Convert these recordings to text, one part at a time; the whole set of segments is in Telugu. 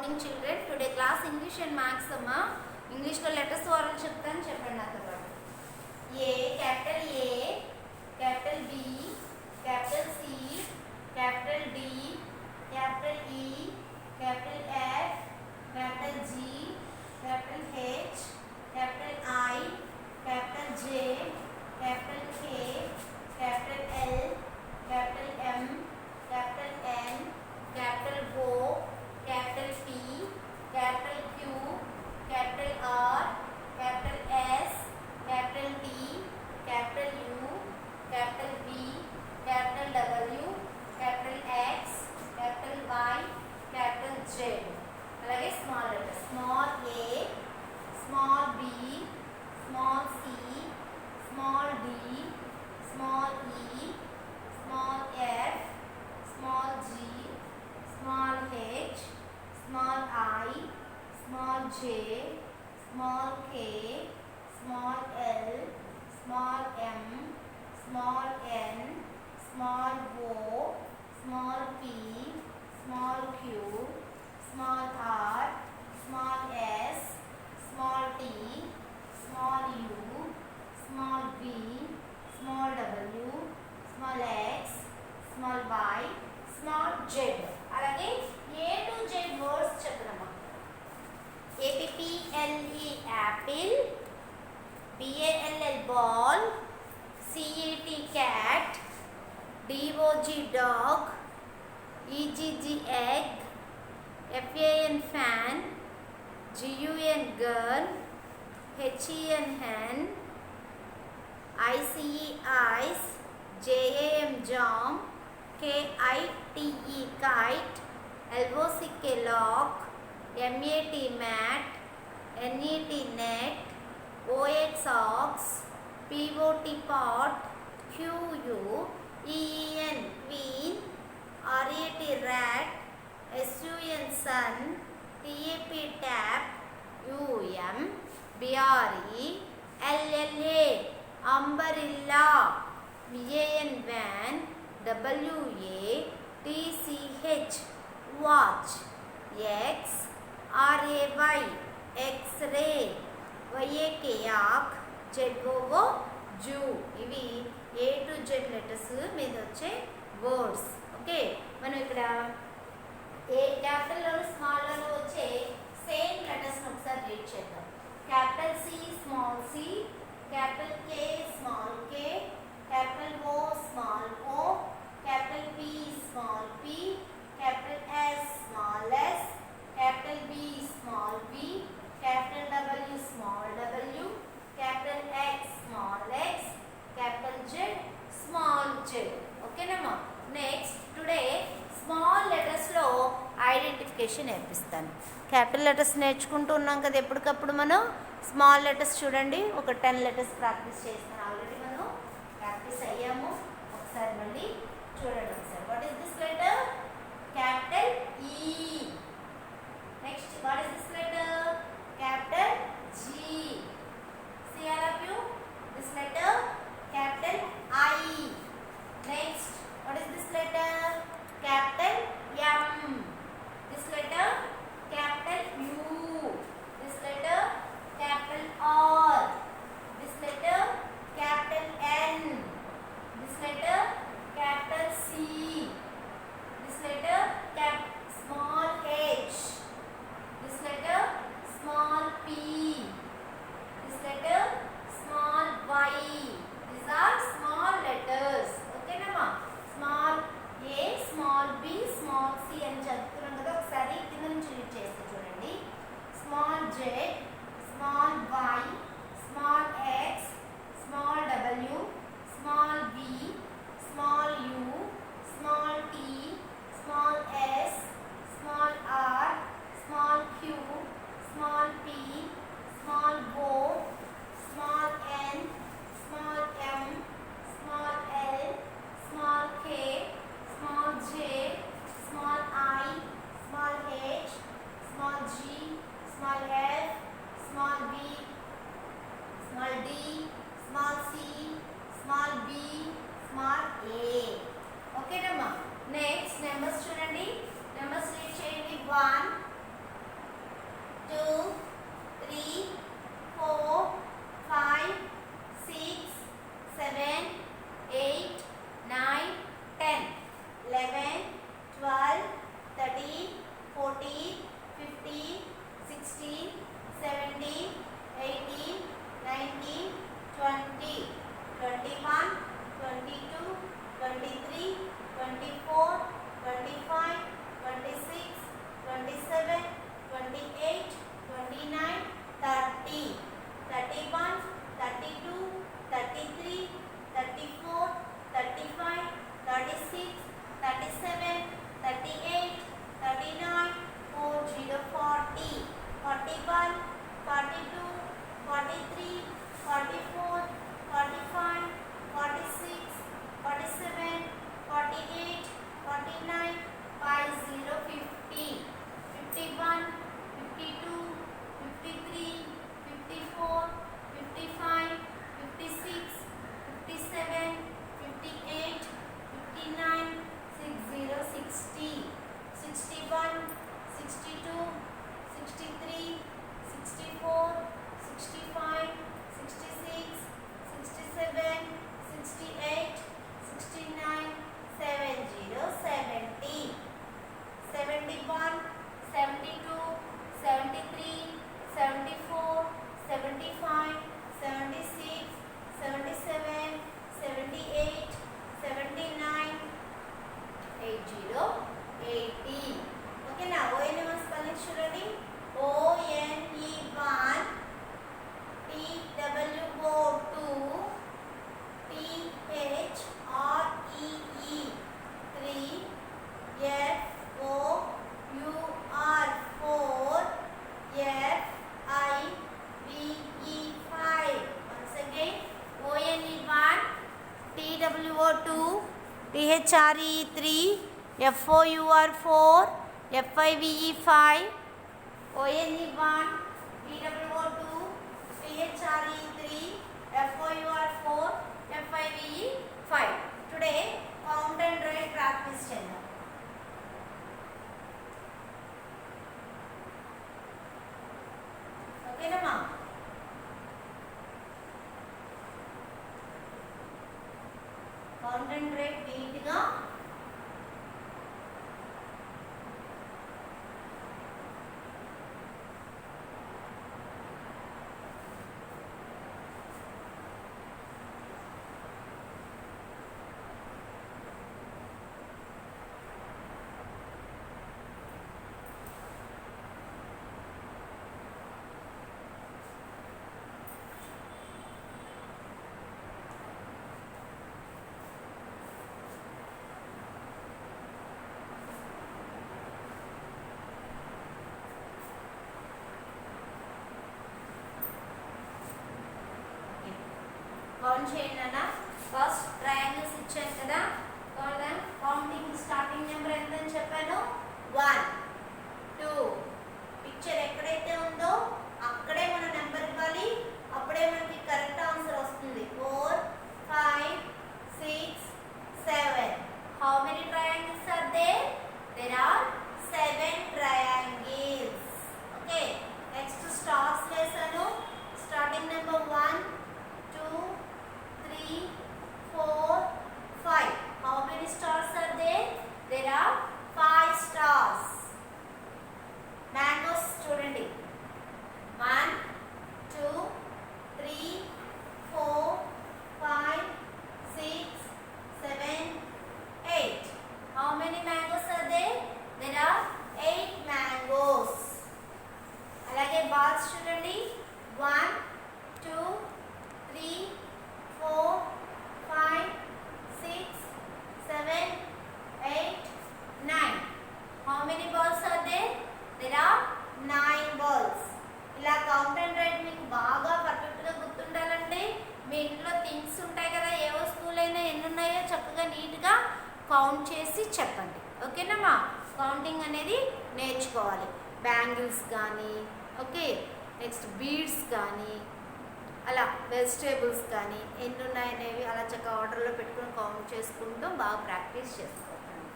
morning children. Today class English and Maths amma. English lo letters oral cheptanu cheppandi nato paatu. A, capital B, capital C, capital D, capital E, capital F, capital G, capital H, capital I, capital J, capital K, capital L, capital M, capital N, capital O, capital P, capital Q, capital R, capital S, capital T, capital U, capital V, capital W, capital X, capital Y, capital Z. అలాగే small letters. Small a, small b, small c, small d, small e, small f, small g, small h, small I, small j, small k, small l, small m, small n, small o, small p, small q, small r, small s, small t, small u, small v, small w, small x, small y, small z. అలాగే A to Z వర్డ్స్ చెప్తామా. APPLE apple, BALL ball, CAT cat, DOG dog, EGG egg, FAN fan, GUN girl, HEN hen, ICE eyes, JAM jam, KITE kite, LOCK lock, MAT mat, NET net, OX ox, POT pot, QU, EEN queen, RAT rat, SUN sun, TAP tap, UM, BRE, LLA umbrella, VAN van, WA, TCH watch, X, RAY X-ray, YAK yak, ZOO zoo. ఇవి A to Z లెటర్స్ మీద వచ్చే వర్డ్స్. ఓకే, మనం ఇక్కడ ఏ క్యాపిటల్లోను స్మాల్లోను వచ్చే సేమ్ లెటర్స్ని ఒకసారి రీడ్ చేద్దాం. Capital C small c, capital K small k, capital O small o, capital P small p, capital S small s, capital B small b, capital W small w, capital X small x, capital Z small z. Okay nama. Next today small letters లో ఐడెంటిఫికేషన్ నేర్పిస్తాను. క్యాపిటల్ లెటర్స్ నేర్చుకుంటూ ఉన్నాం కదా ఎప్పటికప్పుడు మనం. స్మాల్ లెటర్స్ చూడండి, ఒక 10 లెటర్స్ ప్రాక్టీస్ చేస్తాను. ఆల్రెడీ మనం ప్రాక్టీస్ అయ్యాము. ఒకసారి మళ్ళీ చూడండి ఒకసారి. What is this letter? Capital E. Next, what is this letter? Capital G. See all of you? This letter, capital I. Next, what is this letter? Capital M. This letter, capital U. This letter, capital R. This letter, capital N. This letter, capital C. PHRE 3, FOUR 4, FIVE 5, ONE 1, PWO 2, PHRE 3, FOUR 4, FIVE 5. Today count and write practice channel. Okay na ma? Count and write neat ga. Count చేయండి అన్న. ఫస్ట్ ట్రయాంగిల్స్ ఇచ్చాను కదా, కౌంటింగ్ స్టార్టింగ్ నెంబర్ ఎంతని చెప్పాను? 1, 2. పిక్చర్ ఎక్కడైతే ఉందో అక్కడే మనం నెంబర్ ఇవ్వాలి, అప్పుడే మనకి కరెక్ట్ ఆన్సర్ వస్తుంది. 4, 5, 6, 7. How many triangles are there? There are 7 triangles. Okay, next stars వేసాను. Starting number 1, 2, 3, 4, 5. How many stars are there? There are 5 stars. Mangoes చూడండి. 1, 2, 3, 4, 5, 6, 7, 8. How many mangoes are there? There are 8 mangoes. అలాగే balls చూడండి. 1, 2, 3, 4, 5, 6, 7, 8, 9. How many balls are there? There are 9 balls. ఇలా కౌంట్ అండ్ రైట్ మీకు బాగా పర్ఫెక్ట్గా గుర్తుండాలంటే మీ ఇంట్లో థింగ్స్ ఉంటాయి కదా, ఏ వస్తువులైనా ఎన్ని ఉన్నాయో చక్కగా నీట్గా కౌంట్ చేసి చెప్పండి. ఓకేనమ్మా? కౌంటింగ్ అనేది నేర్చుకోవాలి. బ్యాంగిల్స్ కానీ, ఓకే, నెక్స్ట్ బీడ్స్ కానీ, అలా వెజిటేబుల్స్ కానీ ఎన్ని ఉన్నాయనేవి అలా చక్కగా ఆర్డర్లో పెట్టుకుని కౌంట్ చేసుకుంటూ బాగా ప్రాక్టీస్ చేసుకోవాలి.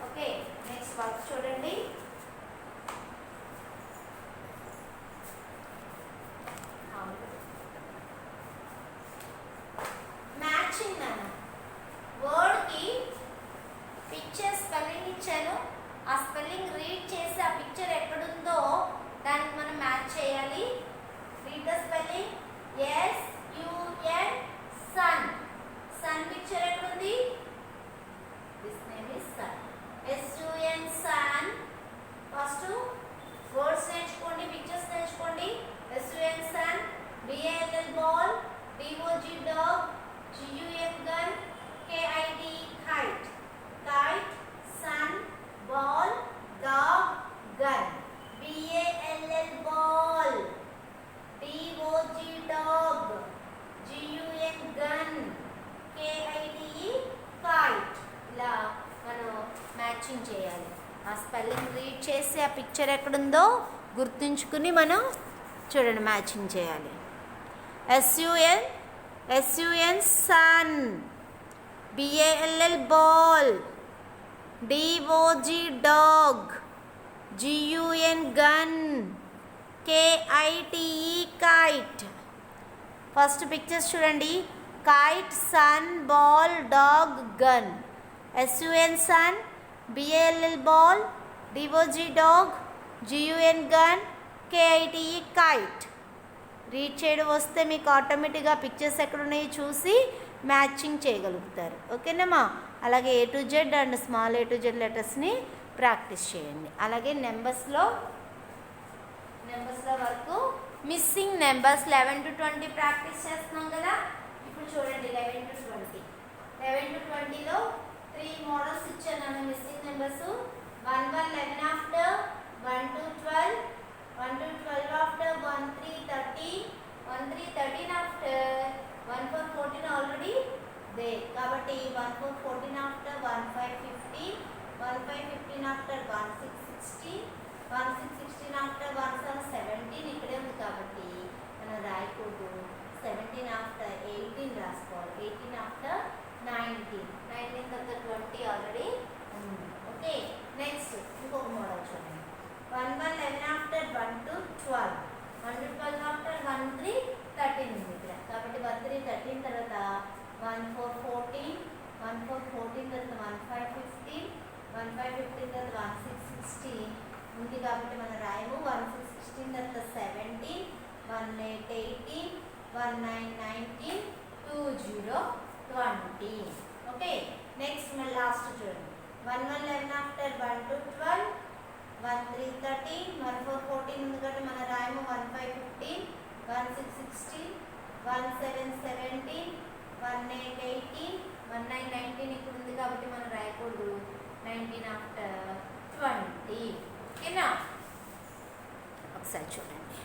ఓకే, నెక్స్ట్ వర్క్ చూడండి. మ్యాచింగ్ అన్న వర్డ్కి పిక్చర్ స్పెల్లింగ్ ఇచ్చాను. ఆ స్పెల్లింగ్ రీడ్ చేసి ఆ పిక్చర్ ఎక్కడుందో దానికి మనం మ్యాచ్ చేయాలి. Read the spelling. SUN, sun. Sun picture ఎక్కడుంది? This name is sun. SUN, sun. First words నేర్చుకోండి, పిక్చర్స్ నేర్చుకోండి. SUN, sun. BALL, ball. DOG, dog. GUN, gun. KIT, kite. Kite, sun, ball, dog, gun. BALL, ball. DOG, dog. GUN, gun. KITE, kite. ఇలా మనం మ్యాచింగ్ చేయాలి. ఆ స్పెల్లింగ్ రీడ్ చేసి ఆ పిక్చర్ ఎక్కడుందో గుర్తుంచుకుని మనం చూడండి మ్యాచింగ్ చేయాలి. SUN, sun. BALL, ball. DOG, dog. GUN, gun. KITE, kite. First pictures చూడండి. Kite, sun, ball, dog, gun. SUN, sun. BALL, ball. DOG, dog. GUN, gun. KITE, kite. Read చేయడం వస్తే మీకు ఆటోమేటిక్గా పిక్చర్స్ ఎక్కడున్నాయో చూసి మ్యాచింగ్ చేయగలుగుతారు. ఓకేనమ్మా? అలాగే A to Z and small A to Z లెటర్స్ని ప్రాక్టీస్ చేయండి. అలాగే నెంబర్స్లో వరకు మిస్సింగ్ నెంబర్స్ 11 to 20 ప్రాక్టీస్ చేస్తున్నాం కదా. ఇప్పుడు చూడండి 11 to 20. 11 to 20లో 3 మోడల్స్ ఇచ్చాను missing numbers. 1 1 11 after, 1 2 12, 1 2 12 after, 1 3 13, 1 3 13 after, 1 4 14 already there. కాబట్టి 1 4 14 after, 1 5 1 7 17, 1 8 18, 1 9 19 ఇక్కడ ఉంది కాబట్టి మనం రాయకూడదు. 19 ఆఫ్టర్ 20. ఓకేనా? ఒకసారి చూడండి.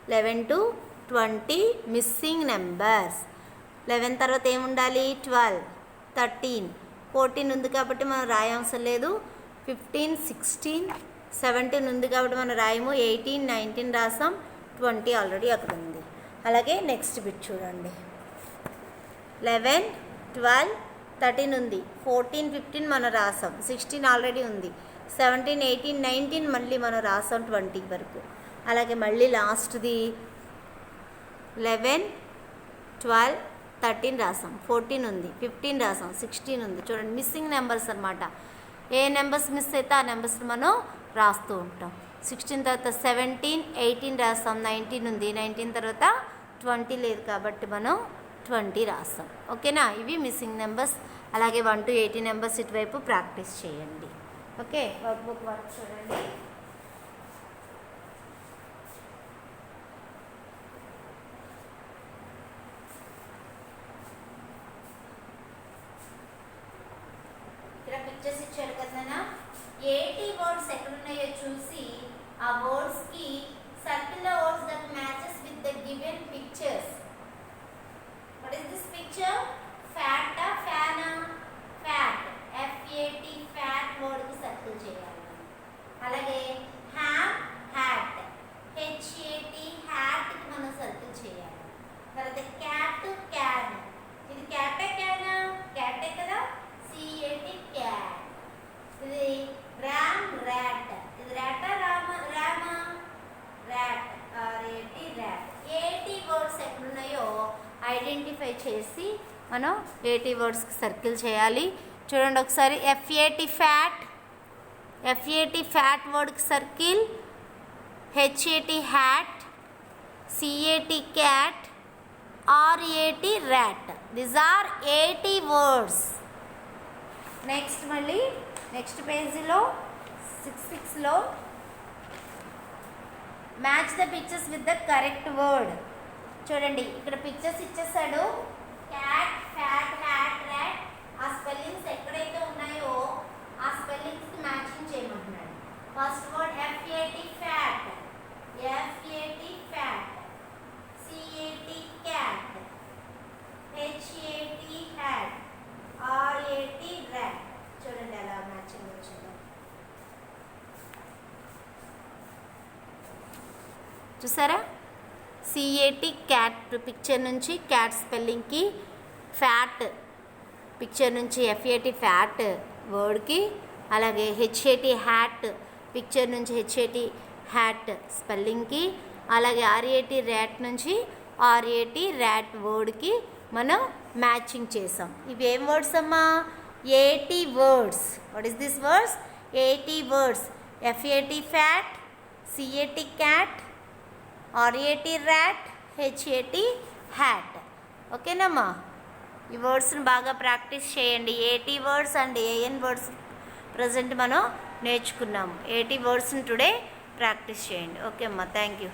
11 to 20 మిస్సింగ్ నెంబర్స్. 11 తర్వాత ఏముండాలి? 12, 13, 14 ఉంది కాబట్టి మనం రాయవసరం లేదు. 15, 16, 17 ఉంది కాబట్టి మనం రాయము. 18, 19 రాసాం. 20 ఆల్రెడీ అక్కడ ఉంది. అలాగే నెక్స్ట్ బిట్ చూడండి. 11, 12, 13 ఉంది. 14, 15 మనం రాసాం. 16 ఆల్రెడీ ఉంది. 17, 18, 19 మళ్ళీ మనం రాసాం 20 వరకు. అలాగే మళ్ళీ లాస్ట్ది 11, 12, 13 రాసాం. 14 ఉంది. 15 రాసాం. 16 ఉంది. చూడండి మిస్సింగ్ నెంబర్స్ అనమాట. ఏ నెంబర్స్ మిస్ అయితే ఆ నెంబర్స్ మనం రాస్తూ ఉంటాం. 16 తర్వాత 17, 18 రాస్తాం. 19 ఉంది. 19 తర్వాత 20 లేదు కాబట్టి మనం 20 రాస్తాం. ఓకేనా? ఇవి మిస్సింగ్ నెంబర్స్. అలాగే 1 to 80 నెంబర్స్ ఇటువైపు ప్రాక్టీస్ చేయండి. ఓకే, వర్క్ బుక్ వర్క్ చూడండి. ఇక్కడ పిక్చర్స్ ఇచ్చారు కదా. 80 వర్డ్స్ ఎక్కడున్నాయో చూసి ఆ వర్డ్స్కి circle the words that matches with the given pictures. What is this picture? Fat ఫ్యానా? ఫ్యాట్, FAT, ఫ్యాట్ వర్డ్కి సర్కిల్ చేయాలి. అలాగే హ్యామ్, హ్యాట్, HAT, హ్యాట్కి మనం సర్కిల్ చేయాలి. తర్వాత క్యాట్, క్యాన్. ఇది క్యాటే క్యానా? క్యాటే కదా. CAT, cat. ఇది ర్యామ్, ర్యాట్. ఇది ర్యాటా రామా? ర్యామా, ర్యాట్. RAT, rat. 80 వర్డ్స్ ఎక్కడున్నాయో ఐడెంటిఫై చేసి మనం 80 వర్డ్స్కి సర్కిల్ చేయాలి. చూడండి ఒకసారి. FAT, fat. FAT, ఫ్యాట్ వర్డ్కి circle. HAT, hat. CAT, cat. RAT, rat. These are 80 words. Next మళ్ళీ నెక్స్ట్ పేజీలో 6:6లో match the pictures with the correct word. చూడండి ఇక్కడ పిక్చర్స్ ఇచ్చేసాడు. Cat, fat, hat, rat. ఆ స్పెల్లింగ్స్ ఎక్కడైతే ఉన్నాయో ఆ స్పెల్లింగ్స్కి మ్యాచింగ్ చేయమంటున్నాడు. First word FAT, fat. FAT, fat. CAT, cat. HAT, hat. RAT, rat. చూడండి ఎలా మ్యాచింగ్ వచ్చిందో. చూసారా? CAT, క్యాట్ పిక్చర్ నుంచి క్యాట్ స్పెల్లింగ్కి, ఫ్యాట్ పిక్చర్ నుంచి FAT, ఫ్యాట్ వర్డ్కి, అలాగే HAT, హ్యాట్ పిక్చర్ నుంచి HAT, హ్యాట్ స్పెల్లింగ్కి, అలాగే RAT, ర్యాట్ నుంచి RAT, ర్యాట్ వర్డ్కి మనం మ్యాచింగ్ చేసాం. ఇవి ఏం వర్డ్స్ అమ్మా? 80 వర్డ్స్. What is this words? 80 words. FAT, fat. CAT, cat. RAT, rat. HAT, hat. ఓకేనమ్మా? ఈ వర్డ్స్ని బాగా ప్రాక్టీస్ చేయండి. 80 words and AN words present మనం నేర్చుకున్నాము. 80 వర్డ్స్ని టుడే ప్రాక్టీస్ చేయండి. ఓకే అమ్మా, థ్యాంక్ యూ.